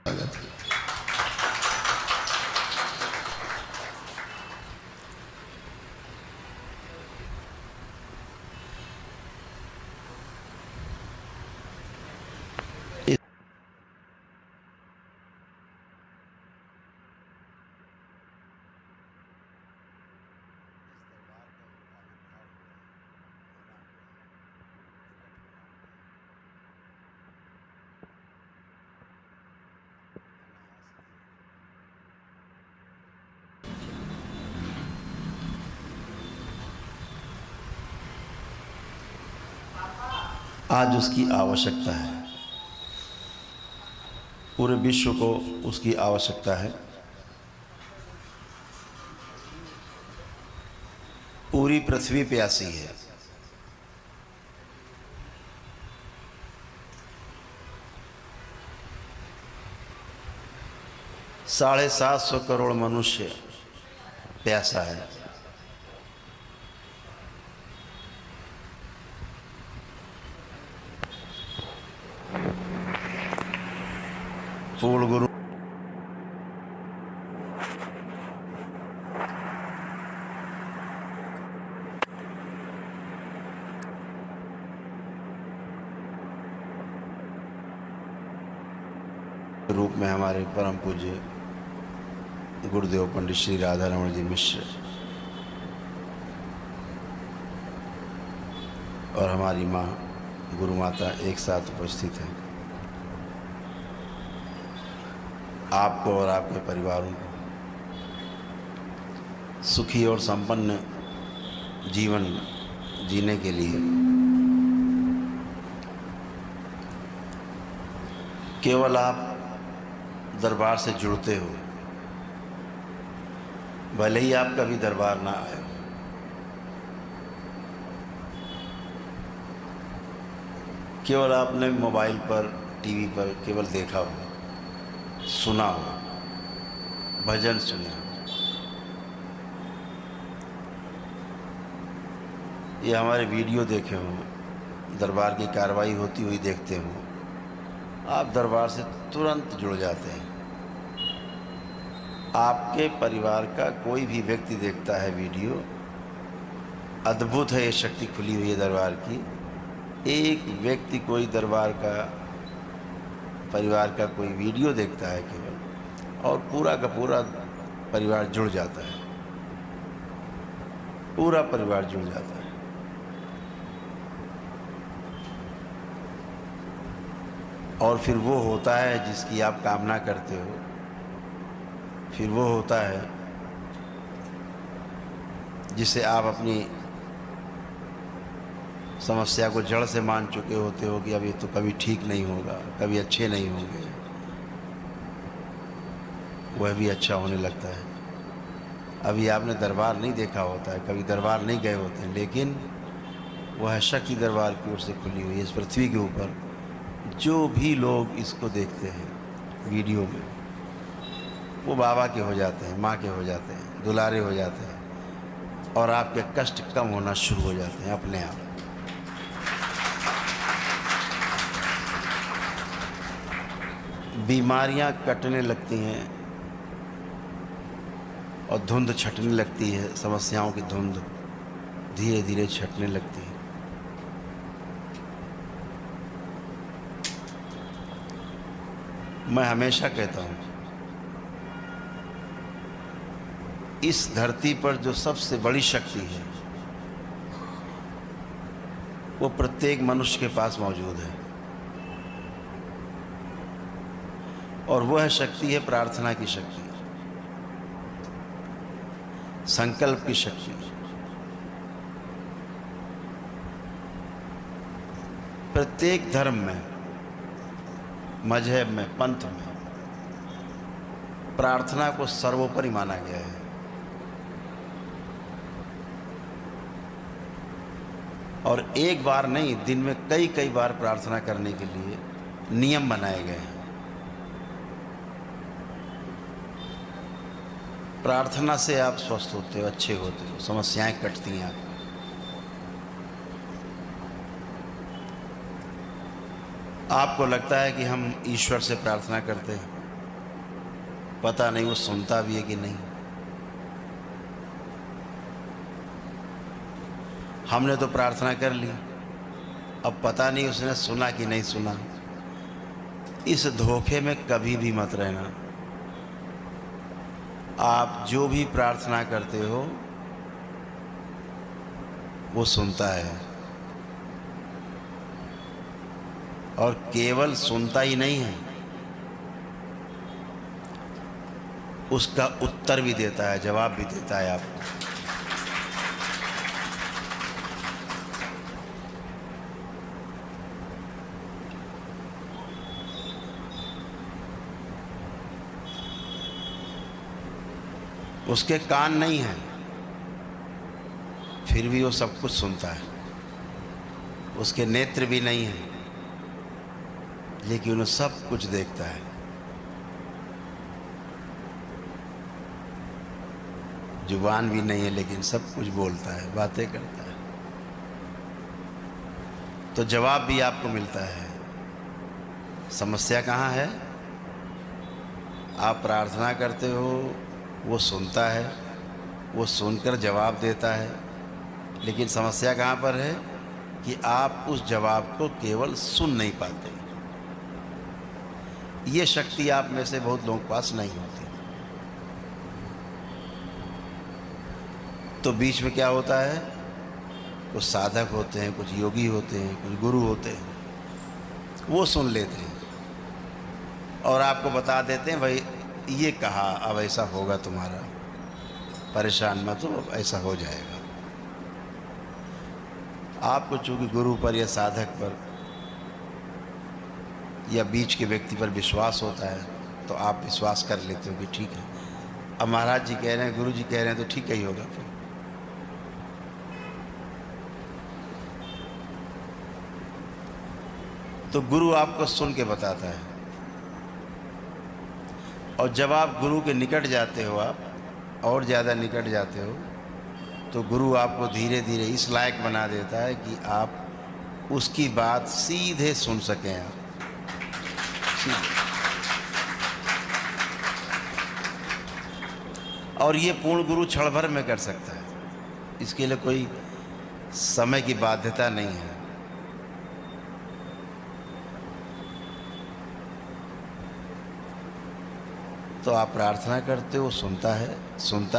स्वागत है। आज उसकी आवश्यकता है, पूरे विश्व को उसकी आवश्यकता है। पूरी पृथ्वी प्यासी है। साढ़े 700 करोड़ मनुष्य प्यासा है। पूर्ण गुरु रूप में हमारे परम पूज्य गुरुदेव पंडित श्री राधा रमण जी मिश्र और हमारी माँ गुरु माता एक साथ उपस्थित हैं। आपको और आपके परिवारों को सुखी और संपन्न जीवन जीने के लिए केवल आप दरबार से जुड़ते हो, भले ही आप कभी दरबार ना आए हो। केवल आपने मोबाइल पर, टीवी पर केवल देखा हो, सुना हो, भजन सुने हो। ये हमारे वीडियो देखे हो, दरबार की कार्रवाई होती हुई देखते हो, आप दरबार से तुरंत जुड़ जाते हैं। आपके परिवार का कोई भी व्यक्ति देखता है वीडियो, अद्भुत है ये शक्ति खुली हुई है दरबार की। एक व्यक्ति कोई दरबार का, परिवार का कोई वीडियो देखता है केवल, और पूरा का पूरा परिवार जुड़ जाता है, पूरा परिवार जुड़ जाता है। और फिर वो होता है जिसकी आप कामना करते हो, फिर वो होता है जिसे आप अपनी समस्या को जड़ से मान चुके होते हो कि अब ये तो कभी ठीक नहीं होगा, कभी अच्छे नहीं होंगे, वह भी अच्छा होने लगता है। अभी आपने दरबार नहीं देखा होता है, कभी दरबार नहीं गए होते हैं, लेकिन वह शक्ति दरबार की ओर से खुली हुई है। इस पृथ्वी के ऊपर जो भी लोग इसको देखते हैं वीडियो में, वो बाबा के हो जाते हैं, माँ के हो जाते हैं, दुलारे हो जाते हैं, और आपके कष्ट कम होना शुरू हो जाते हैं अपने आप। बीमारियां कटने लगती हैं और धुंध छटने लगती है, समस्याओं की धुंध धीरे धीरे छटने लगती है। मैं हमेशा कहता हूँ, इस धरती पर जो सबसे बड़ी शक्ति है वो प्रत्येक मनुष्य के पास मौजूद है, और वह शक्ति है प्रार्थना की शक्ति, संकल्प की शक्ति। प्रत्येक धर्म में, मजहब में, पंथ में प्रार्थना को सर्वोपरि माना गया है। और एक बार नहीं, दिन में कई कई बार प्रार्थना करने के लिए नियम बनाए गए हैं। प्रार्थना से आप स्वस्थ होते हो, अच्छे होते हो, समस्याएं कटती हैं आपकी। आपको लगता है कि हम ईश्वर से प्रार्थना करते हैं, पता नहीं वो सुनता भी है कि नहीं। हमने तो प्रार्थना कर ली, अब पता नहीं उसने सुना कि नहीं सुना। इस धोखे में कभी भी मत रहना। आप जो भी प्रार्थना करते हो वो सुनता है, और केवल सुनता ही नहीं है, उसका उत्तर भी देता है, जवाब भी देता है आपको। उसके कान नहीं हैं, फिर भी वो सब कुछ सुनता है। उसके नेत्र भी नहीं हैं, लेकिन वो सब कुछ देखता है। जुबान भी नहीं है, लेकिन सब कुछ बोलता है, बातें करता है। तो जवाब भी आपको मिलता है। समस्या कहाँ है? आप प्रार्थना करते हो, वो सुनता है, वो सुनकर जवाब देता है, लेकिन समस्या कहाँ पर है कि आप उस जवाब को केवल सुन नहीं पाते। ये शक्ति आप में से बहुत लोगों के पास नहीं होती। तो बीच में क्या होता है, कुछ साधक होते हैं, कुछ योगी होते हैं, कुछ गुरु होते हैं, वो सुन लेते हैं और आपको बता देते हैं, भाई ये कहा, अब ऐसा होगा तुम्हारा, परेशान मत हो, अब ऐसा हो जाएगा। आपको चूंकि गुरु पर या साधक पर या बीच के व्यक्ति पर विश्वास होता है, तो आप विश्वास कर लेते हो कि ठीक है, अब महाराज जी कह रहे हैं, गुरु जी कह रहे हैं, तो ठीक ही होगा फिर। तो गुरु आपको सुन के बताता है, और जब आप गुरु के निकट जाते हो, आप और ज़्यादा निकट जाते हो, तो गुरु आपको धीरे धीरे इस लायक बना देता है कि आप उसकी बात सीधे सुन सकें। आप और ये पूर्ण गुरु क्षण भर में कर सकता है, इसके लिए कोई समय की बाध्यता नहीं है। तो आप प्रार्थना करते हो, सुनता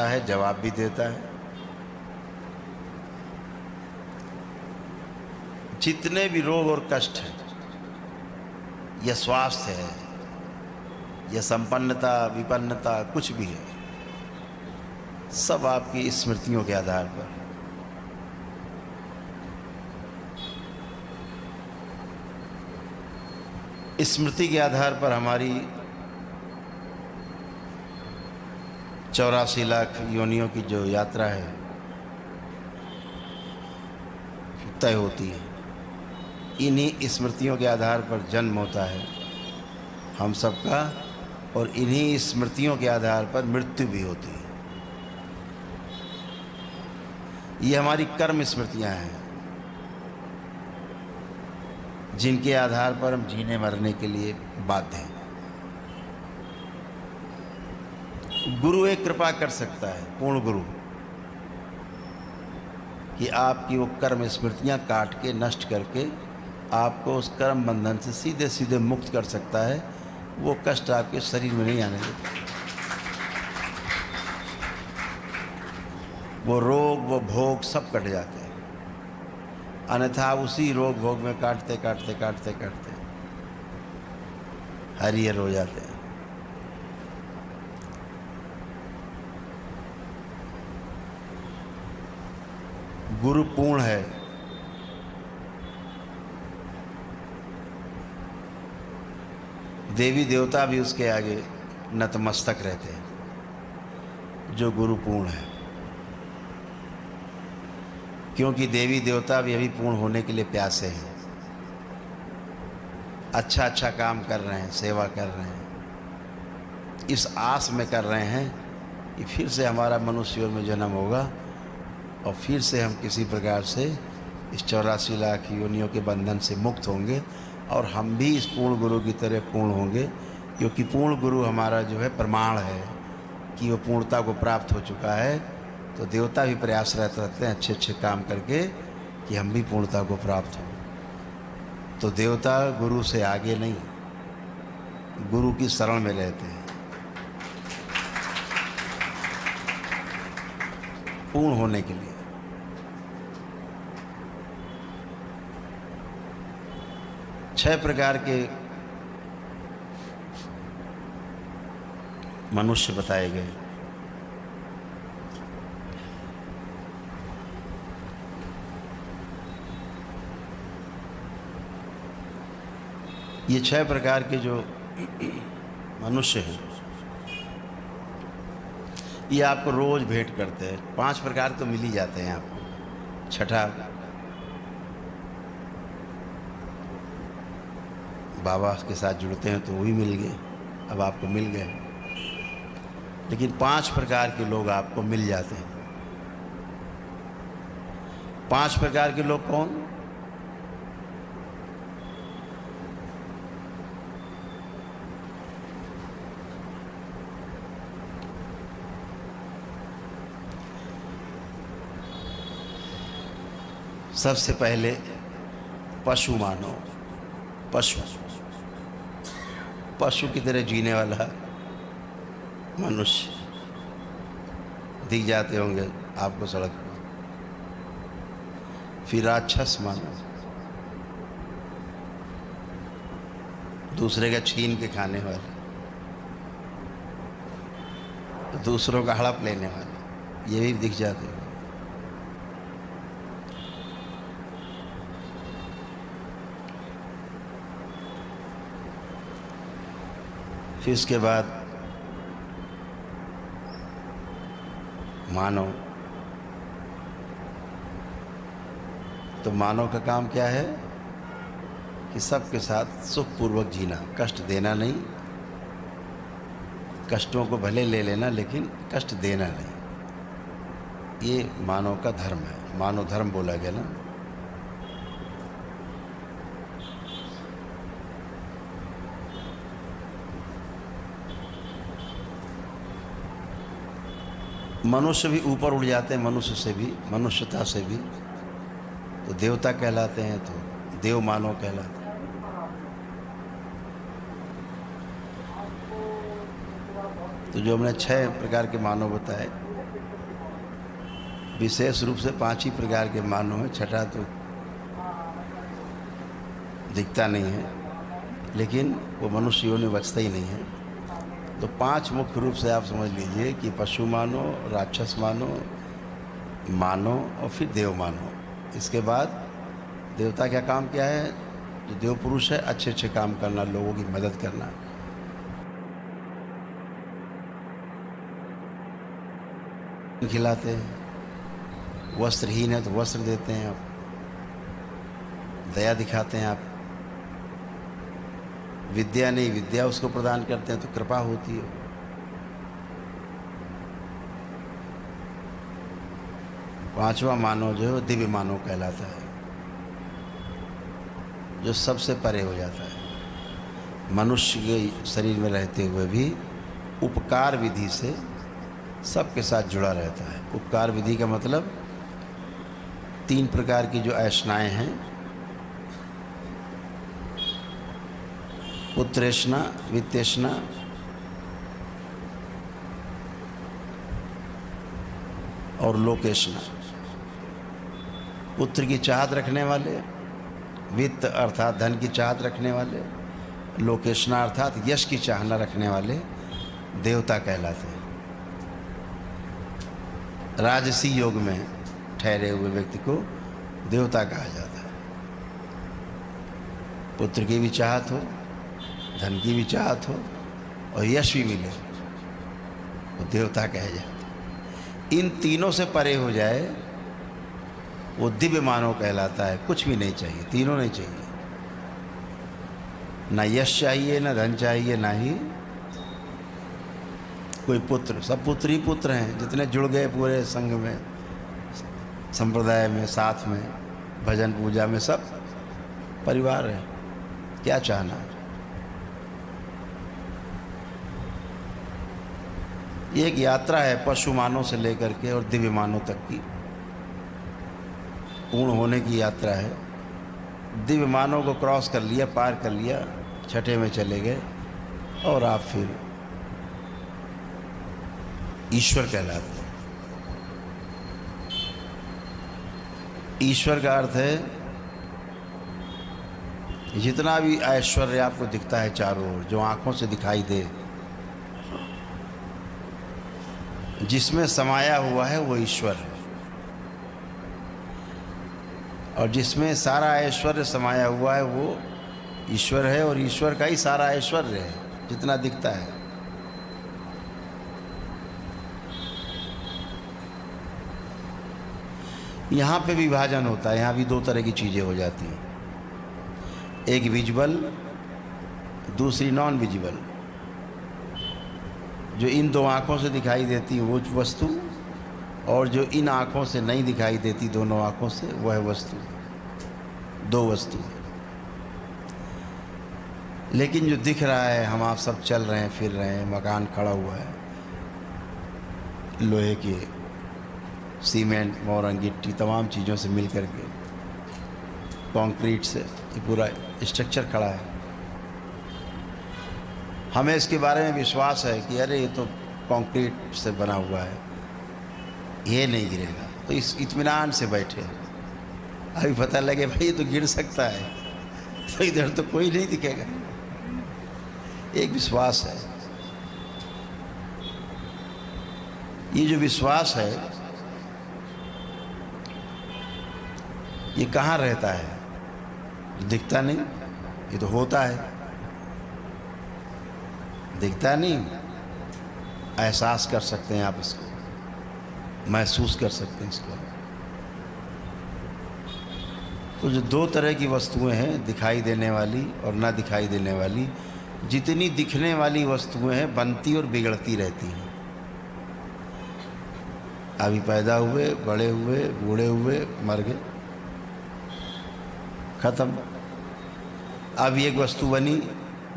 है, जवाब भी देता है। जितने भी रोग और कष्ट हैं, या स्वास्थ्य है, या संपन्नता, विपन्नता, कुछ भी है, सब आपकी स्मृतियों के आधार पर। स्मृति के आधार पर हमारी 84 लाख योनियों की जो यात्रा है तय होती है। इन्हीं स्मृतियों के आधार पर जन्म होता है हम सबका, और इन्हीं स्मृतियों के आधार पर मृत्यु भी होती है। ये हमारी कर्म स्मृतियां हैं, जिनके आधार पर हम जीने मरने के लिए बाध्य हैं। गुरु एक कृपा कर सकता है, पूर्ण गुरु, कि आपकी वो कर्म स्मृतियां काट के, नष्ट करके आपको उस कर्म बंधन से सीधे सीधे मुक्त कर सकता है। वो कष्ट आपके शरीर में नहीं आने देता। वो रोग, वो भोग सब कट जाते हैं, अन्यथा उसी रोग भोग में काटते काटते काटते काटते हरिहर हो जाते हैं। गुरु पूर्ण है, देवी देवता भी उसके आगे नतमस्तक रहते हैं, जो गुरु पूर्ण है। क्योंकि देवी देवता भी अभी पूर्ण होने के लिए प्यासे हैं, अच्छा अच्छा काम कर रहे हैं, सेवा कर रहे हैं, इस आस में कर रहे हैं कि फिर से हमारा मनुष्य में जन्म होगा और फिर से हम किसी प्रकार से इस 84 लाख योनियों के बंधन से मुक्त होंगे और हम भी इस पूर्ण गुरु की तरह पूर्ण होंगे। क्योंकि पूर्ण गुरु हमारा जो है प्रमाण है कि वो पूर्णता को प्राप्त हो चुका है। तो देवता भी प्रयासरत रहते हैं अच्छे अच्छे काम करके कि हम भी पूर्णता को प्राप्त हों। तो देवता गुरु से आगे नहीं, गुरु की शरण में रहते हैं पूर्ण होने के लिए। छह प्रकार के मनुष्य बताए गए। ये छह प्रकार के जो मनुष्य हैं ये आपको रोज भेंट करते हैं। पांच प्रकार तो मिल ही जाते हैं आपको। छठा बाबा के साथ जुड़ते हैं तो वो भी मिल गए, अब आपको मिल गए। लेकिन पांच प्रकार के लोग आपको मिल जाते हैं। पांच प्रकार के लोग कौन? सबसे पहले पशु मानो। पशु पशु की तरह जीने वाला मनुष्य दिख जाते होंगे आपको सड़क पर। फिर राक्षस मानो, दूसरे का छीन के खाने वाले, दूसरों का हड़प लेने वाले, ये भी दिख जाते हैं। फिर उसके बाद मानव। तो मानव का काम क्या है कि सबके साथ सुखपूर्वक जीना, कष्ट देना नहीं। कष्टों को भले ले लेना लेकिन कष्ट देना नहीं। ये मानव का धर्म है, मानव धर्म बोला गया ना। मनुष्य भी ऊपर उड़ जाते हैं, मनुष्य से भी, मनुष्यता से भी। तो देवता कहलाते हैं, तो देव मानव कहलाते हैं। तो जो हमने छह प्रकार के मानव बताए, विशेष रूप से पांच ही प्रकार के मानव हैं। छठा तो दिखता नहीं है, लेकिन वो मनुष्य योनि में बचता ही नहीं है। तो पांच मुख्य रूप से आप समझ लीजिए कि पशु मानो, राक्षस मानो, मानो और फिर देव मानो। इसके बाद देवता क्या काम क्या है? जो देव पुरुष है, अच्छे अच्छे काम करना, लोगों की मदद करना। खिलाते हैं, वस्त्रहीन है तो वस्त्र देते हैं आप, दया दिखाते हैं आप। विद्या नहीं, विद्या उसको प्रदान करते हैं तो कृपा होती है। पांचवा मानव जो है वो दिव्य मानव कहलाता है, जो सबसे परे हो जाता है। मनुष्य के शरीर में रहते हुए भी उपकार विधि से सबके साथ जुड़ा रहता है। उपकार विधि का मतलब तीन प्रकार की जो ऐष्णाएं हैं, पुत्रेष्णा, वित्तेष्णा और लोकेष्णा। पुत्र की चाहत रखने वाले, वित्त अर्थात धन की चाहत रखने वाले, लोकेष्णा अर्थात यश की चाहना रखने वाले देवता कहलाते हैं। राजसी योग में ठहरे हुए व्यक्ति को देवता कहा जाता है। पुत्र की भी चाहत हो, धन की भी चाहत हो और यश भी मिले तो देवता कहे जाते। इन तीनों से परे हो जाए वो दिव्य मानव कहलाता है। कुछ भी नहीं चाहिए, तीनों नहीं चाहिए, ना यश चाहिए, ना धन चाहिए, ना ही कोई पुत्र। सब पुत्र ही पुत्र हैं, जितने जुड़ गए पूरे संघ में, संप्रदाय में, साथ में, भजन पूजा में, सब परिवार है। क्या चाहना? ये एक यात्रा है पशु मानव से लेकर के और दिव्य मानव तक की, पूर्ण होने की यात्रा है। दिव्य मानव को क्रॉस कर लिया, पार कर लिया, छठे में चले गए और आप फिर ईश्वर कहलाते हैं। ईश्वर का अर्थ है जितना भी ऐश्वर्य आपको दिखता है चारों ओर, जो आंखों से दिखाई दे, जिसमें समाया हुआ है वो ईश्वर है। और जिसमें सारा ऐश्वर्य समाया हुआ है वो ईश्वर है, और ईश्वर का ही सारा ऐश्वर्य है जितना दिखता है। यहाँ पे विभाजन होता है, यहाँ भी दो तरह की चीज़ें हो जाती हैं, एक विजुअल, दूसरी नॉन विजुअल। जो इन दो आँखों से दिखाई देती है वो वस्तु, और जो इन आँखों से नहीं दिखाई देती, दोनों आँखों से, वह वस्तु। दो वस्तु। लेकिन जो दिख रहा है, हम आप सब चल रहे हैं, फिर रहे हैं, मकान खड़ा हुआ है लोहे के, सीमेंट, मोरंग, गिट्टी, तमाम चीज़ों से मिल करके, कंक्रीट से ये पूरा स्ट्रक्चर खड़ा है। हमें इसके बारे में विश्वास है कि अरे ये तो कंक्रीट से बना हुआ है, ये नहीं गिरेगा, तो इस इत्मीनान से बैठे। अभी पता लगे भाई ये तो गिर सकता है, तो इधर तो कोई नहीं दिखेगा। एक विश्वास है। ये जो विश्वास है ये कहाँ रहता है? दिखता नहीं, ये तो होता है। दिखता नहीं, एहसास कर सकते हैं आप इसको, महसूस कर सकते हैं इसको। तो जो दो तरह की वस्तुएं हैं, दिखाई देने वाली और ना दिखाई देने वाली, जितनी दिखने वाली वस्तुएं हैं बनती और बिगड़ती रहती हैं। अभी पैदा हुए, बड़े हुए, बूढ़े हुए, मर गए, खत्म। अब एक वस्तु बनी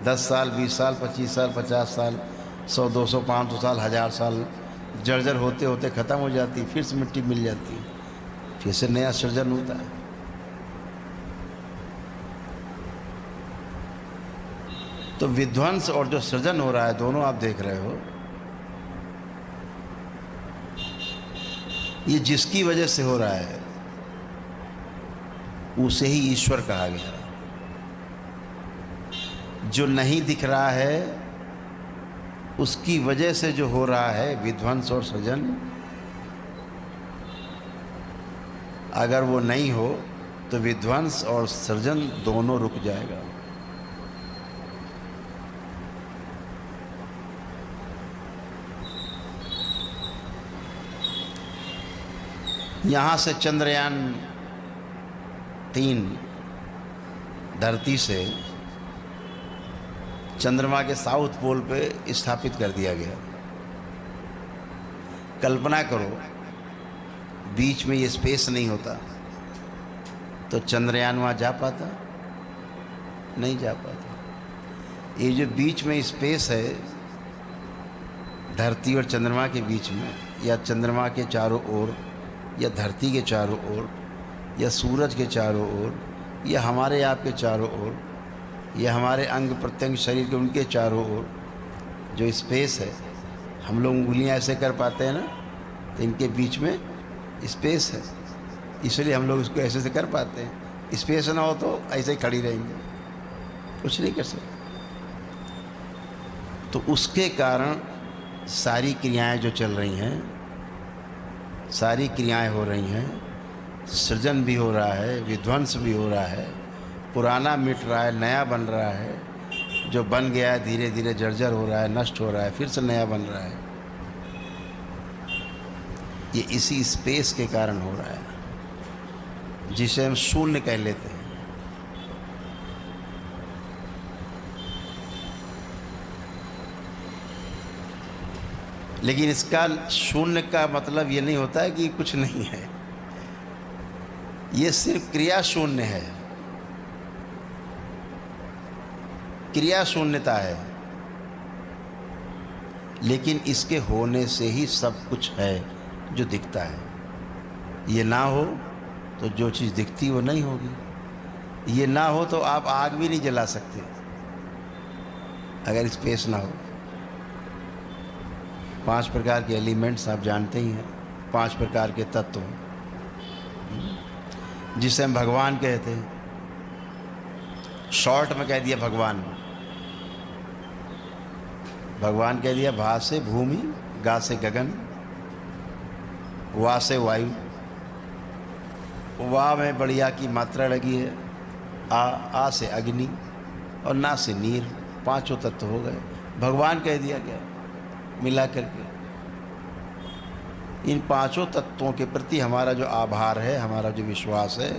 10 साल, 20 साल, 25 साल, 50 साल, 100, 200, 500 साल, 1000 साल जर्जर होते होते ख़त्म हो जाती, फिर से मिट्टी मिल जाती, फिर से नया सृजन होता है। तो विध्वंस और जो सृजन हो रहा है, दोनों आप देख रहे हो, ये जिसकी वजह से हो रहा है उसे ही ईश्वर कहा गया। जो नहीं दिख रहा है उसकी वजह से जो हो रहा है विध्वंस और सृजन, अगर वो नहीं हो तो विध्वंस और सृजन दोनों रुक जाएगा। यहाँ से चंद्रयान 3 धरती से चंद्रमा के साउथ पोल पे स्थापित कर दिया गया। कल्पना करो बीच में ये स्पेस नहीं होता तो चंद्रयान वहाँ जा पाता? नहीं जा पाता। ये जो बीच में स्पेस है धरती और चंद्रमा के बीच में, या चंद्रमा के चारों ओर, या धरती के चारों ओर, या सूरज के चारों ओर, या हमारे आपके चारों ओर, या हमारे अंग प्रत्यंग शरीर के उनके चारों ओर जो स्पेस है, हम लोग उंगलियां ऐसे कर पाते हैं ना, तो इनके बीच में स्पेस है, इसलिए हम लोग इसको ऐसे से कर पाते हैं। स्पेस ना हो तो ऐसे ही खड़ी रहेंगे, कुछ नहीं कर सकते। तो उसके कारण सारी क्रियाएं जो चल रही हैं, सारी क्रियाएं हो रही हैं, सृजन भी हो रहा है, विध्वंस भी हो रहा है, पुराना मिट रहा है, नया बन रहा है, जो बन गया है धीरे धीरे जर्जर हो रहा है, नष्ट हो रहा है, फिर से नया बन रहा है। ये इसी स्पेस के कारण हो रहा है जिसे हम शून्य कह लेते हैं। लेकिन इसका शून्य का मतलब ये नहीं होता है कि कुछ नहीं है, ये सिर्फ क्रिया शून्य है, क्रिया शून्यता है। लेकिन इसके होने से ही सब कुछ है जो दिखता है। ये ना हो तो जो चीज़ दिखती वो नहीं होगी। ये ना हो तो आप आग भी नहीं जला सकते अगर स्पेस ना हो। 5 प्रकार के एलिमेंट्स आप जानते ही हैं, 5 प्रकार के तत्व जिसे हम भगवान कहते हैं। शॉर्ट में कह दिया भगवान। भगवान कह दिया भा से भूमि, गा से गगन, वा से वायु। वाह में बढ़िया की मात्रा लगी है, आ से अग्नि और ना से नीर। 5 तत्व हो गए, भगवान कह दिया गया मिला करके। इन 5 तत्वों के प्रति हमारा जो आभार है, हमारा जो विश्वास है,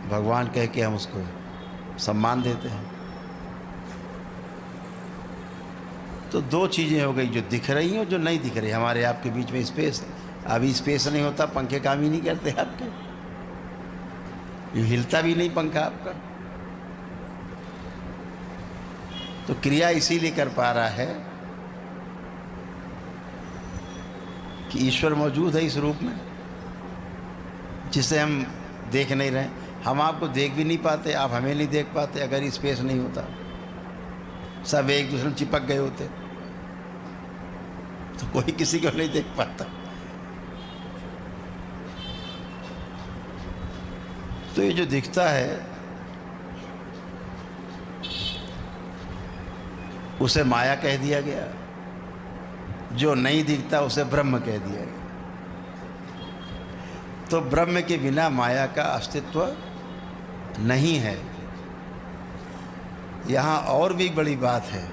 भगवान कह के हम उसको सम्मान देते हैं। तो 2 चीज़ें हो गई, जो दिख रही हैं और जो नहीं दिख रही। हमारे आपके बीच में स्पेस है। अभी स्पेस नहीं होता, पंखे काम ही नहीं करते आपके, ये हिलता भी नहीं पंखा आपका। तो क्रिया इसीलिए कर पा रहा है कि ईश्वर मौजूद है इस रूप में, जिसे हम देख नहीं रहे। हम आपको देख भी नहीं पाते, आप हमें नहीं देख पाते अगर स्पेस नहीं होता। सब एक दूसरे में चिपक गए होते तो कोई किसी को नहीं देख पाता। तो ये जो दिखता है उसे माया कह दिया गया, जो नहीं दिखता उसे ब्रह्म कह दिया गया। तो ब्रह्म के बिना माया का अस्तित्व नहीं है। यहाँ और भी बड़ी बात है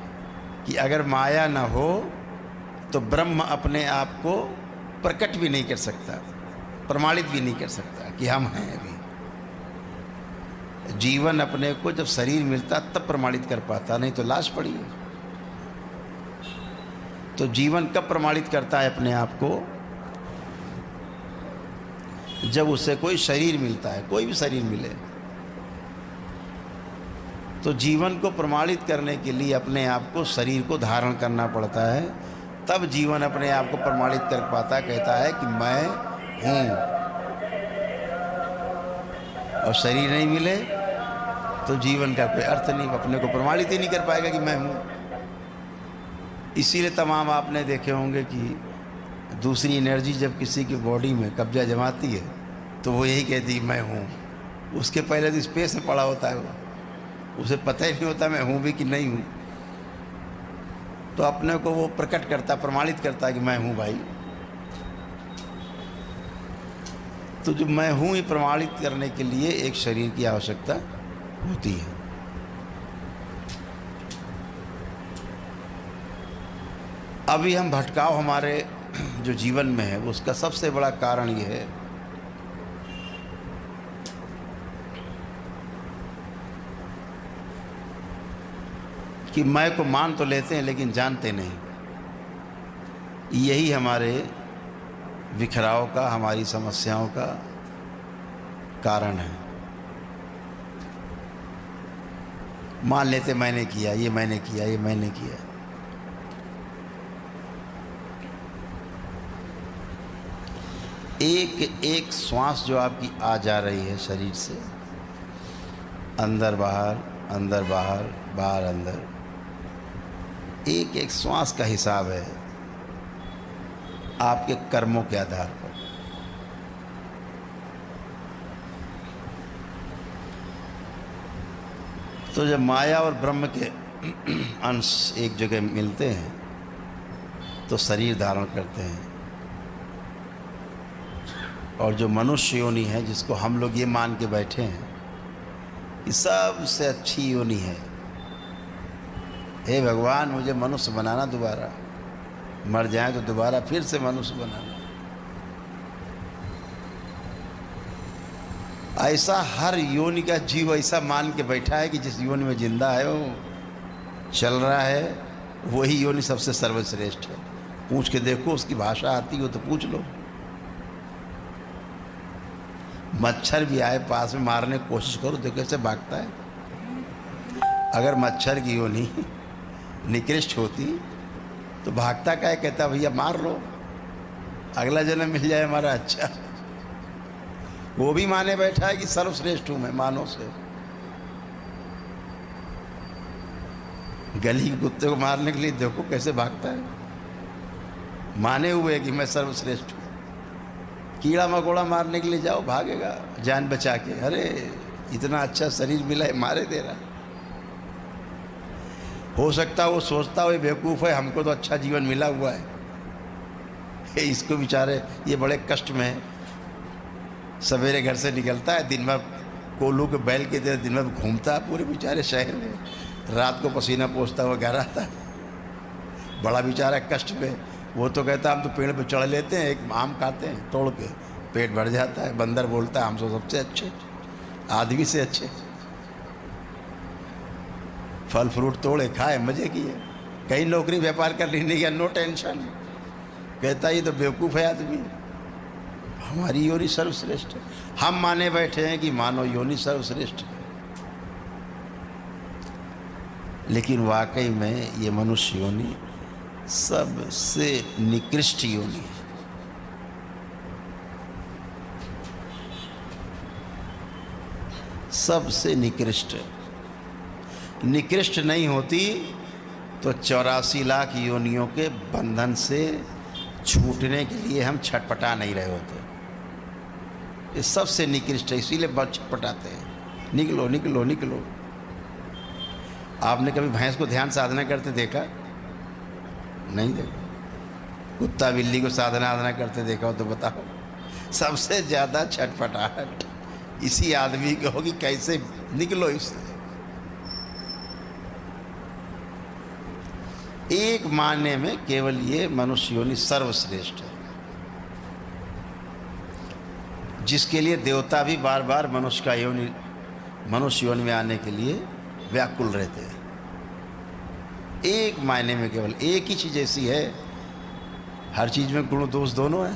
कि अगर माया न हो तो ब्रह्म अपने आप को प्रकट भी नहीं कर सकता, प्रमाणित भी नहीं कर सकता कि हम हैं। अभी जीवन अपने को जब शरीर मिलता तब प्रमाणित कर पाता, नहीं तो लाश पड़ी है। तो जीवन कब प्रमाणित करता है अपने आप को? जब उसे कोई शरीर मिलता है, कोई भी शरीर मिले। तो जीवन को प्रमाणित करने के लिए अपने आप को शरीर को धारण करना पड़ता है, तब जीवन अपने आप को प्रमाणित कर पाता, कहता है कि मैं हूँ। और शरीर नहीं मिले तो जीवन का कोई अर्थ नहीं, अपने को प्रमाणित ही नहीं कर पाएगा कि मैं हूँ। इसीलिए तमाम आपने देखे होंगे कि दूसरी एनर्जी जब किसी की बॉडी में कब्जा जमाती है तो वो यही कहती है मैं हूँ। उसके पहले तो स्पेस में पड़ा होता है, वो उसे पता ही नहीं होता मैं हूँ भी कि नहीं हूँ। तो अपने को वो प्रकट करता, प्रमाणित करता है कि मैं हूँ भाई। तो जो मैं हूँ ये प्रमाणित करने के लिए एक शरीर की आवश्यकता होती है। अभी हम भटकाव हमारे जो जीवन में है उसका सबसे बड़ा कारण ये है कि मैं को मान तो लेते हैं लेकिन जानते नहीं। यही हमारे बिखराव का, हमारी समस्याओं का कारण है। मान लेते मैंने किया, ये मैंने किया, ये मैंने किया। एक एक श्वास जो आपकी आ जा रही है शरीर से, अंदर बाहर, अंदर बाहर, बाहर अंदर, एक एक श्वास का हिसाब है आपके कर्मों के आधार पर। तो जब माया और ब्रह्म के अंश एक जगह मिलते हैं तो शरीर धारण करते हैं। और जो मनुष्य योनि है, जिसको हम लोग ये मान के बैठे हैं कि सबसे अच्छी योनि है, हे भगवान मुझे मनुष्य बनाना, दोबारा मर जाए तो दोबारा फिर से मनुष्य बनाना। ऐसा हर योनि का जीव ऐसा मान के बैठा है कि जिस योनि में जिंदा है, वो चल रहा है, वही योनि सबसे सर्वश्रेष्ठ है। पूछ के देखो, उसकी भाषा आती हो तो पूछ लो। मच्छर भी आए पास में, मारने की कोशिश करो, देखो कैसे भागता है। अगर मच्छर की योनि निकृष्ट होती तो भागता क्या है, कहता भैया मार लो, अगला जन्म मिल जाए हमारा अच्छा। वो भी माने बैठा है कि सर्वश्रेष्ठ हूं मैं मानव से। गली के कुत्ते को मारने के लिए देखो कैसे भागता है, माने हुए कि मैं सर्वश्रेष्ठ हूं। कीड़ा मकोड़ा मारने के लिए जाओ, भागेगा जान बचा के। अरे इतना अच्छा शरीर मिला है, मारे दे रहा। हो सकता है वो सोचता हो बेवकूफ़ है, हमको तो अच्छा जीवन मिला हुआ है, इसको बेचारे ये बड़े कष्ट में है। सवेरे घर से निकलता है, दिन भर कोल्हू के बैल के तरह दिन भर घूमता है पूरे बेचारे शहर में, रात को पसीना पोंछता हुआ घर आता है, बड़ा बेचारा कष्ट में। वो तो कहता हम तो पेड़ पे चढ़ लेते हैं, एक आम खाते हैं तोड़ के, पेट भर जाता है। बंदर बोलता है हम तो सबसे अच्छे, आदमी से अच्छे, फल फ्रूट तोड़े खाए मजे किए, कहीं नौकरी व्यापार कर ली नहीं गया, नो टेंशन। कहता ये तो बेवकूफ़ है आदमी, हमारी योनि सर्वश्रेष्ठ है। हम माने बैठे हैं कि मानव योनि सर्वश्रेष्ठ है, लेकिन वाकई में ये मनुष्य योनि सबसे निकृष्ट योनि है। सबसे निकृष्ट। निकृष्ट नहीं होती तो 84 लाख योनियों के बंधन से छूटने के लिए हम छटपटा नहीं रहे होते। ये सबसे निकृष्ट है, इसीलिए बहुत छटपटाते हैं, निकलो निकलो निकलो। आपने कभी भैंस को ध्यान साधना करते देखा? नहीं देखा। कुत्ता बिल्ली को साधना करते देखा हो तो बताओ। सबसे ज़्यादा छटपटाहट इसी आदमी को होगी, कैसे निकलो इससे। एक मानने में केवल ये मनुष्य योनि सर्वश्रेष्ठ है, जिसके लिए देवता भी बार बार मनुष्य योनि में आने के लिए व्याकुल रहते हैं। एक मायने में केवल एक ही चीज़ ऐसी है, हर चीज़ में गुण दोष दोनों है।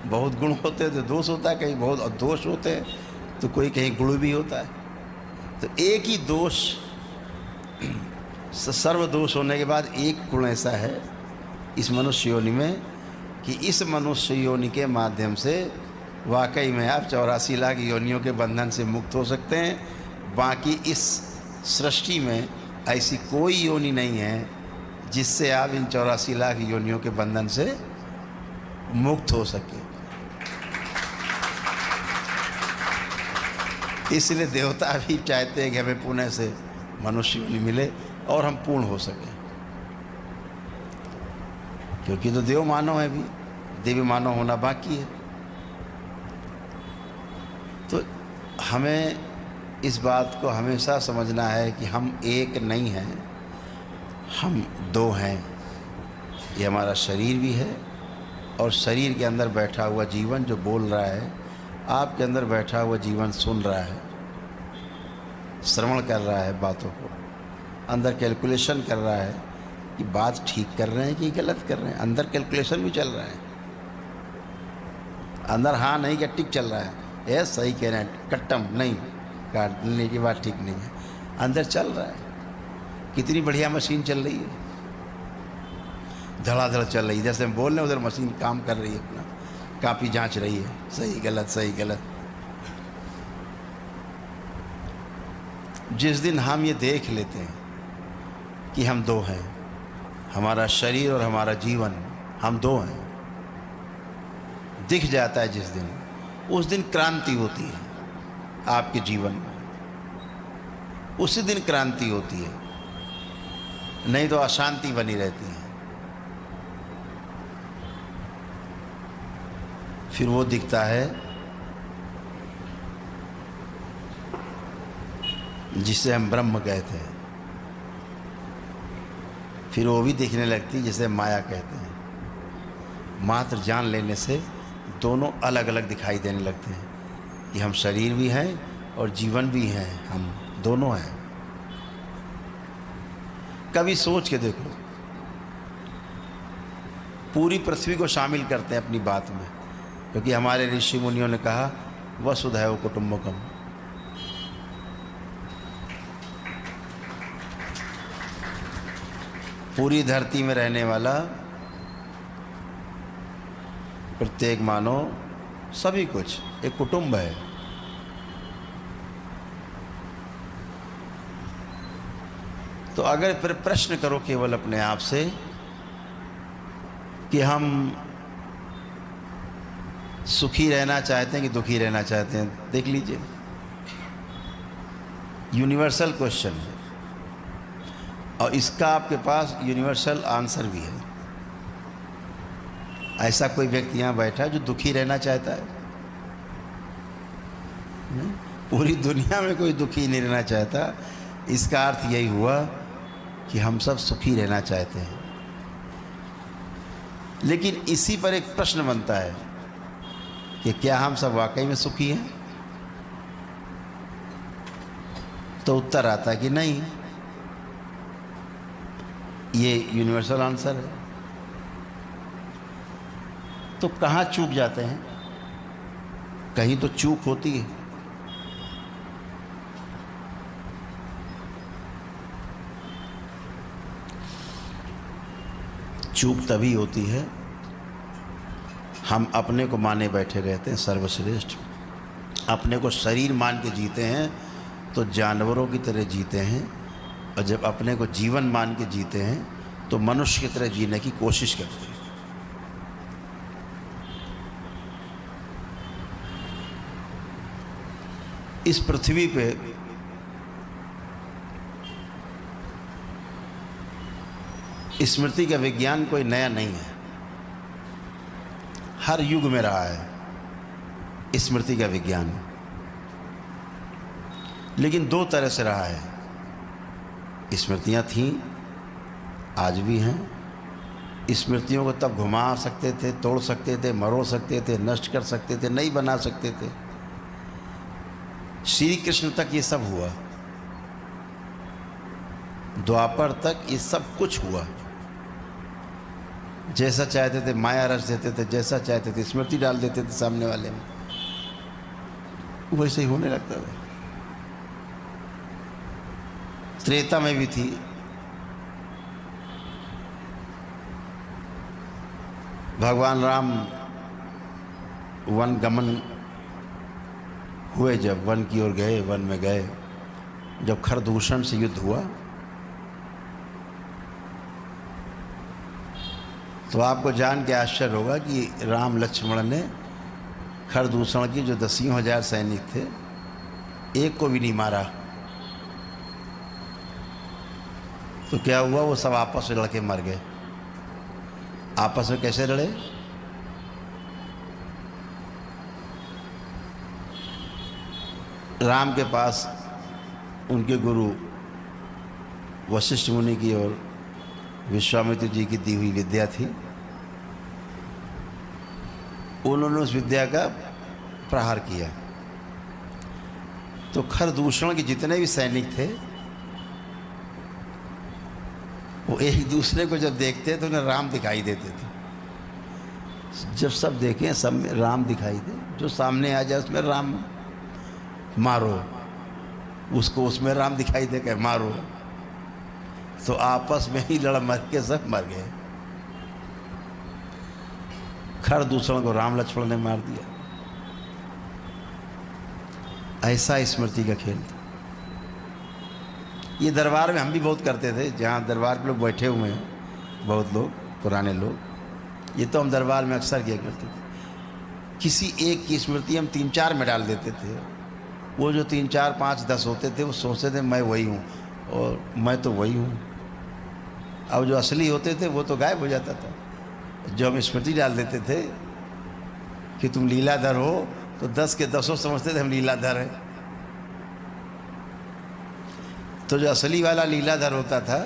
बहुत गुण होते हैं तो दोष होता है, कहीं बहुत दोष होते हैं तो कोई कहीं गुण भी होता है। तो एक ही दोष, सर्व दोष होने के बाद एक गुण ऐसा है इस मनुष्य योनि में कि इस मनुष्य योनि के माध्यम से वाकई में आप 84 लाख योनियों के बंधन से मुक्त हो सकते हैं। बाकी इस सृष्टि में ऐसी कोई योनि नहीं है जिससे आप इन 84 लाख योनियों के बंधन से मुक्त हो सके। इसलिए देवता भी चाहते हैं कि हमें पुण्य से मनुष्य योनि मिले और हम पूर्ण हो सकें, क्योंकि तो देव मानव है, भी देवी मानव होना बाकी है। तो हमें इस बात को हमेशा समझना है कि हम एक नहीं हैं, हम दो हैं। ये हमारा शरीर भी है और शरीर के अंदर बैठा हुआ जीवन जो बोल रहा है, आपके अंदर बैठा हुआ जीवन सुन रहा है, श्रवण कर रहा है बातों को, अंदर कैलकुलेशन कर रहा है कि बात ठीक कर रहे हैं कि गलत कर रहे हैं। अंदर कैलकुलेशन भी चल रहा है, अंदर हाँ नहीं का टिक चल रहा है, ये सही कह रहे हैं, कट्टम नहीं, काटने की बात ठीक नहीं है, अंदर चल रहा है। कितनी बढ़िया मशीन चल रही है, धड़ाधड़ चल रही है, जैसे हम बोल रहे हैं उधर मशीन काम कर रही है, अपना कापी जांच रही है, सही गलत सही गलत। जिस दिन हम ये देख लेते हैं कि हम दो हैं, हमारा शरीर और हमारा जीवन, हम दो हैं, दिख जाता है जिस दिन, उस दिन क्रांति होती है आपके जीवन में, उसी दिन क्रांति होती है, नहीं तो अशांति बनी रहती है। फिर वो दिखता है जिसे हम ब्रह्म कहते हैं, फिर वो भी दिखने लगती जिसे माया कहते हैं। मात्र जान लेने से दोनों अलग अलग दिखाई देने लगते हैं कि हम शरीर भी हैं और जीवन भी हैं, हम दोनों हैं। कभी सोच के देखो, पूरी पृथ्वी को शामिल करते हैं अपनी बात में, क्योंकि हमारे ऋषि मुनियों ने कहा वसुधैव कुटुंबकम। पूरी धरती में रहने वाला प्रत्येक मानव, सभी कुछ एक कुटुंब है। तो अगर फिर प्रश्न करो केवल अपने आप से कि हम सुखी रहना चाहते हैं कि दुखी रहना चाहते हैं, देख लीजिए, यूनिवर्सल क्वेश्चन है और इसका आपके पास यूनिवर्सल आंसर भी है। ऐसा कोई व्यक्ति यहाँ बैठा है जो दुखी रहना चाहता है? पूरी दुनिया में कोई दुखी नहीं रहना चाहता। इसका अर्थ यही हुआ कि हम सब सुखी रहना चाहते हैं। लेकिन इसी पर एक प्रश्न बनता है कि क्या हम सब वाकई में सुखी हैं? तो उत्तर आता है कि नहीं। ये यूनिवर्सल आंसर है। तो कहाँ चूक जाते हैं? कहीं तो चूक होती है। चूक तभी होती है हम अपने को माने बैठे रहते हैं सर्वश्रेष्ठ, अपने को शरीर मान के जीते हैं तो जानवरों की तरह जीते हैं, और जब अपने को जीवन मान के जीते हैं तो मनुष्य की तरह जीने की कोशिश करते हैं। इस पृथ्वी पे स्मृति का विज्ञान कोई नया नहीं है, हर युग में रहा है स्मृति का विज्ञान, लेकिन दो तरह से रहा है। स्मृतियाँ थीं, आज भी हैं। स्मृतियों को तब घुमा सकते थे, तोड़ सकते थे, मरोड़ सकते थे, नष्ट कर सकते थे, नहीं बना सकते थे। श्री कृष्ण तक ये सब हुआ, द्वापर तक ये सब कुछ हुआ। जैसा चाहते थे माया रच देते थे, जैसा चाहते थे स्मृति डाल देते थे सामने वाले में, वैसे ही होने लगता था। त्रेता में भी थी, भगवान राम वन गमन हुए, जब वन की ओर गए, वन में गए, जब खरदूषण से युद्ध हुआ तो आपको जान के आश्चर्य होगा कि राम लक्ष्मण ने खरदूषण की जो 10,000 सैनिक थे, एक को भी नहीं मारा। तो क्या हुआ? वो सब आपस में लड़के मर गए। आपस में कैसे लड़े? राम के पास उनके गुरु वशिष्ठ मुनि की और विश्वामित्र जी की दी हुई विद्या थी। उन्होंने उस विद्या का प्रहार किया तो खरदूषण के जितने भी सैनिक थे वो एक दूसरे को जब देखते तो उन्हें राम दिखाई देते थे। जब सब देखें सब में राम दिखाई दे, जो सामने आ जाए उसमें राम मारो, उसको उसमें राम दिखाई दे के मारो। तो आपस में ही लड़ मर के सब मर गए। खरदूषण को राम लक्ष्मण ने मार दिया। ऐसा स्मृति का खेल था। ये दरबार में हम भी बहुत करते थे, जहाँ दरबार के लोग बैठे हुए हैं, बहुत लोग पुराने लोग, ये तो हम दरबार में अक्सर किया करते थे। किसी एक की स्मृति हम 3-4 में डाल देते थे। वो जो 3, 4, 5, 10 होते थे वो सोचते थे मैं वही हूँ और मैं तो वही हूँ। अब जो असली होते थे वो तो गायब हो जाता था। जो हम स्मृति डाल देते थे कि तुम लीलाधर हो तो 10 के 10 समझते थे हम लीलाधर हैं। तो जो असली वाला लीलाधर होता था,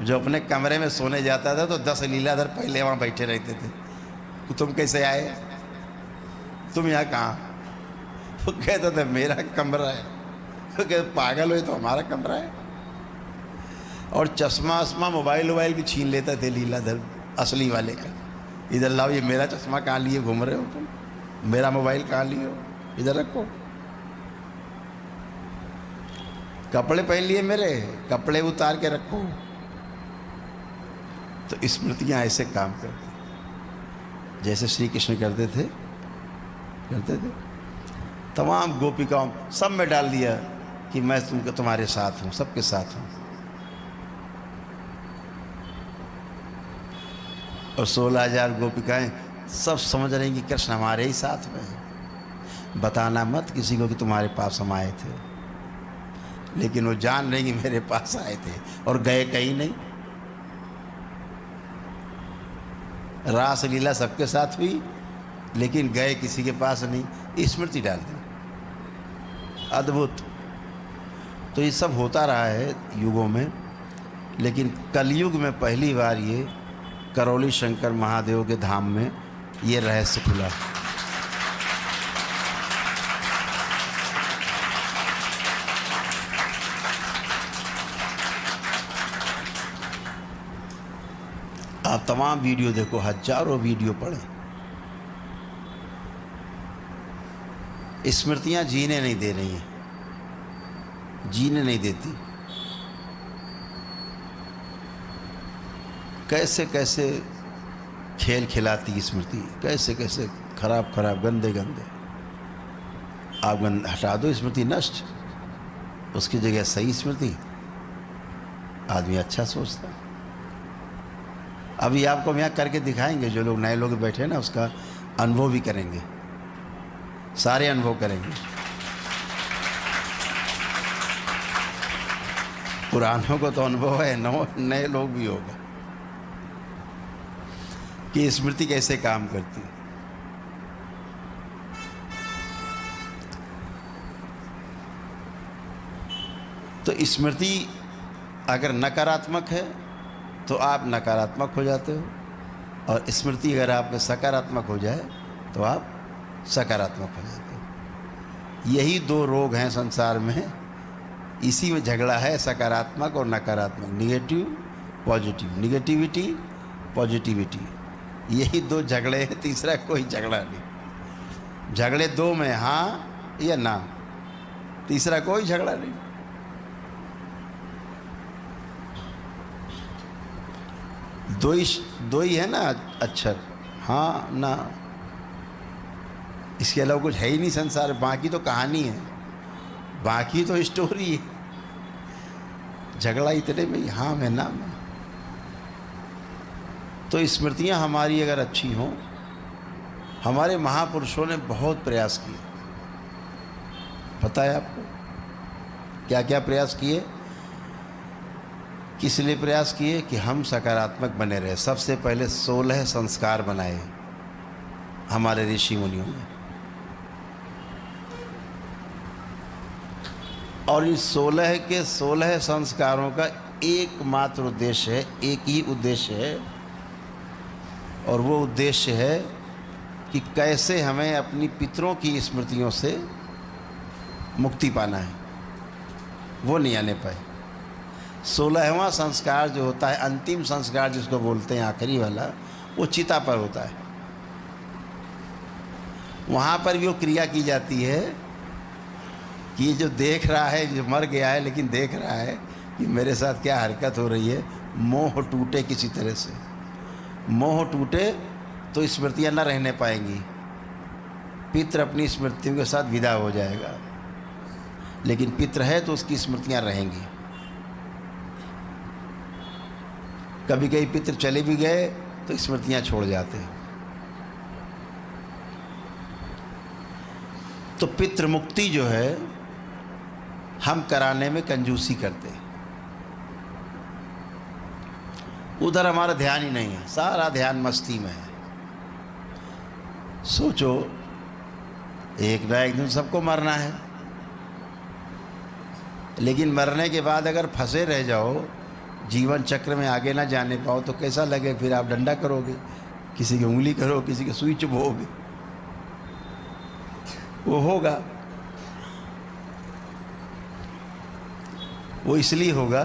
जो अपने कमरे में सोने जाता था, तो 10 लीलाधर पहले वहाँ बैठे रहते थे। तो तुम कैसे आए, तुम यहाँ कहाँ? वो कहता था मेरा कमरा है। वो कहते पागल हो तो हमारा कमरा है। और चश्मा वश्मा मोबाइल वोबाइल भी छीन लेता थे लीलाधर असली वाले का। इधर लाओ, ये मेरा चश्मा कहाँ लिए घूम रहे हो तुम, मेरा मोबाइल कहाँ लिए हो, इधर रखो। कपड़े पहन लिए मेरे, कपड़े उतार के रखो। तो स्मृतियाँ ऐसे काम करती, जैसे श्री कृष्ण करते थे तमाम गोपिकाओं सब में डाल दिया कि मैं तुम्हारे साथ हूँ, सबके साथ हूँ। और 16,000 गोपिकाएं सब समझ रही कि कृष्ण हमारे ही साथ में है। बताना मत किसी को कि तुम्हारे पास हम आए थे, लेकिन वो जान रहे कि मेरे पास आए थे और गए कहीं नहीं। रास लीला सबके साथ हुई, लेकिन गए किसी के पास नहीं। स्मृति डाल दी, अद्भुत। तो ये सब होता रहा है युगों में, लेकिन कलयुग में पहली बार ये करौली शंकर महादेव के धाम में ये रहस्य खुला। आप तमाम वीडियो देखो, हजारों वीडियो पढ़े। स्मृतियां जीने नहीं दे रही हैं, जीने नहीं देती। कैसे कैसे खेल खिलाती स्मृति, कैसे कैसे खराब खराब गंदे गंदे। आप हटा दो स्मृति नष्ट, उसकी जगह सही स्मृति, आदमी अच्छा सोचता। अभी आपको हम यहाँ करके दिखाएंगे, जो लोग नए लोग बैठे हैं ना, उसका अनुभव भी करेंगे, सारे अनुभव करेंगे। पुरानों को तो अनुभव है, नए लोग भी होगा कि स्मृति कैसे काम करती है। तो स्मृति अगर नकारात्मक है तो आप नकारात्मक हो जाते हो, और स्मृति अगर आप में सकारात्मक हो जाए तो आप सकारात्मक हो जाते हो। यही दो रोग हैं संसार में, इसी में झगड़ा है, सकारात्मक और नकारात्मक, निगेटिव पॉजिटिव, निगेटिविटी पॉजिटिविटी, यही दो झगड़े हैं, तीसरा कोई झगड़ा नहीं। झगड़े दो में हाँ या ना, तीसरा कोई झगड़ा नहीं। दो ही है ना अक्षर, हाँ ना, इसके अलावा कुछ है ही नहीं संसार। बाकी तो कहानी है, बाकी तो स्टोरी है। झगड़ा इतने में हाँ में ना में। तो स्मृतियाँ हमारी अगर अच्छी हों, हमारे महापुरुषों ने बहुत प्रयास किए, पता है आपको क्या क्या प्रयास किए, किस लिए प्रयास किए कि हम सकारात्मक बने रहे। सबसे पहले 16 संस्कार बनाए हमारे ऋषि मुनियों ने, और इस 16 के 16 संस्कारों का एकमात्र उद्देश्य है, एक ही उद्देश्य है, और वो उद्देश्य है कि कैसे हमें अपनी पितरों की स्मृतियों से मुक्ति पाना है। वो नहीं आने पाए। 16वां संस्कार जो होता है, अंतिम संस्कार जिसको बोलते हैं, आखिरी वाला, वो चिता पर होता है। वहाँ पर भी वो क्रिया की जाती है कि ये जो देख रहा है, जो मर गया है लेकिन देख रहा है कि मेरे साथ क्या हरकत हो रही है, मोह टूटे किसी तरह से। मोह टूटे तो स्मृतियाँ न रहने पाएंगी, पितृ अपनी स्मृतियों के साथ विदा हो जाएगा, लेकिन पितृ है तो उसकी स्मृतियाँ रहेंगी। कभी कभी पितृ चले भी गए तो स्मृतियाँ छोड़ जाते हैं। तो पितृ मुक्ति जो है हम कराने में कंजूसी करते हैं, उधर हमारा ध्यान ही नहीं है, सारा ध्यान मस्ती में है। सोचो एक ना एक दिन सबको मरना है, लेकिन मरने के बाद अगर फंसे रह जाओ, जीवन चक्र में आगे ना जाने पाओ, तो कैसा लगे? फिर आप डंडा करोगे, किसी की उंगली करो, किसी की सुई चुभोगे, वो होगा। वो इसलिए होगा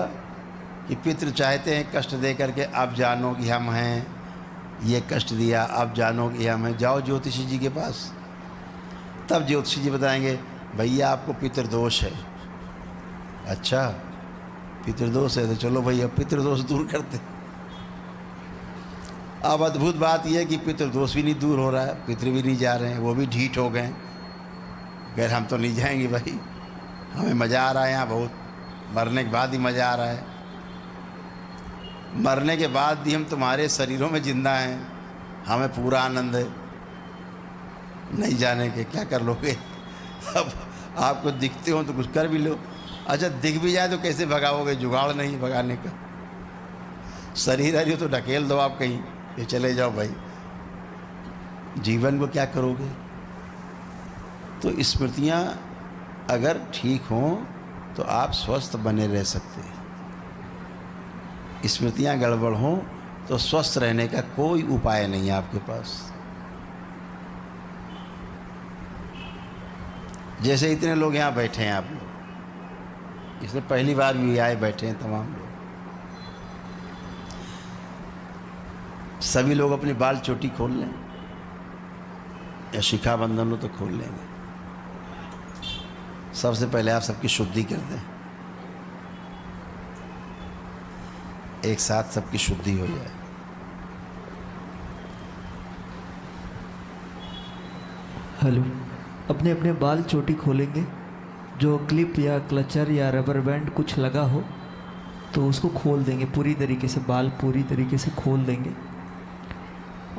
कि पितृ चाहते हैं कष्ट दे करके, आप जानो कि हम हैं, ये कष्ट दिया, आप जानो कि हम हैं। जाओ ज्योतिषी जी के पास, तब ज्योतिषी जी बताएंगे भैया आपको पितृदोष है। अच्छा पितृदोष है तो चलो भैया पितृदोष दूर करते। अब अद्भुत बात यह है कि पितृदोष भी नहीं दूर हो रहा है, पितृ भी नहीं जा रहे हैं, वो भी ढीठ हो गए। खैर हम तो नहीं जाएंगे भाई, हमें मज़ा आ रहा है यहाँ बहुत, मरने के बाद ही मज़ा आ रहा है। मरने के बाद भी हम तुम्हारे शरीरों में जिंदा हैं, हमें पूरा आनंद है। नहीं जाने के क्या कर लोगे? अब आपको दिखते हो तो कुछ कर भी लो। अच्छा दिख भी जाए तो कैसे भगाओगे? जुगाड़ नहीं भगाने का। शरीर है तो ढकेल दो आप कहीं, ये चले जाओ भाई। जीवन को क्या करोगे? तो स्मृतियाँ अगर ठीक हों तो आप स्वस्थ बने रह सकते हैं। स्मृतियाँ गड़बड़ हों तो स्वस्थ रहने का कोई उपाय नहीं है आपके पास। जैसे इतने लोग यहाँ बैठे हैं, आप लोग इसलिए पहली बार भी आए बैठे हैं तमाम लोग। सभी लोग अपनी बाल चोटी खोल लें या शिखा बंधन हो तो खोल लेंगे। सबसे पहले आप सबकी शुद्धि कर दें, एक साथ सबकी शुद्धि हो जाए। हेलो, अपने अपने बाल चोटी खोलेंगे। जो क्लिप या क्लचर या रबर बैंड कुछ लगा हो तो उसको खोल देंगे पूरी तरीके से, बाल पूरी तरीके से खोल देंगे।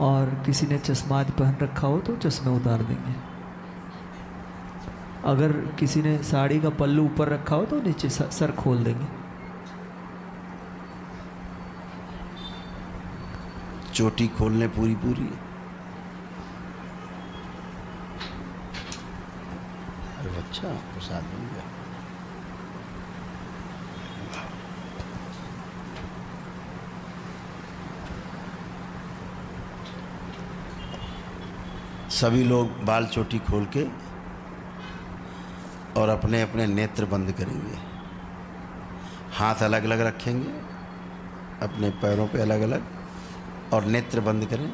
और किसी ने चश्मा आदि पहन रखा हो तो चश्मे उतार देंगे। अगर किसी ने साड़ी का पल्लू ऊपर रखा हो तो नीचे सर खोल देंगे। चोटी खोलने पूरी पूरी। अरे अच्छा प्रसाद बन गया। सभी लोग बाल चोटी खोल के और अपने अपने नेत्र बंद करेंगे। हाथ अलग अलग रखेंगे अपने पैरों पे अलग अलग, और नेत्र बंद करें।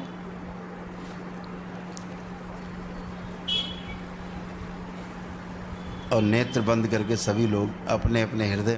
और नेत्र बंद करके सभी लोग अपने अपने हृदय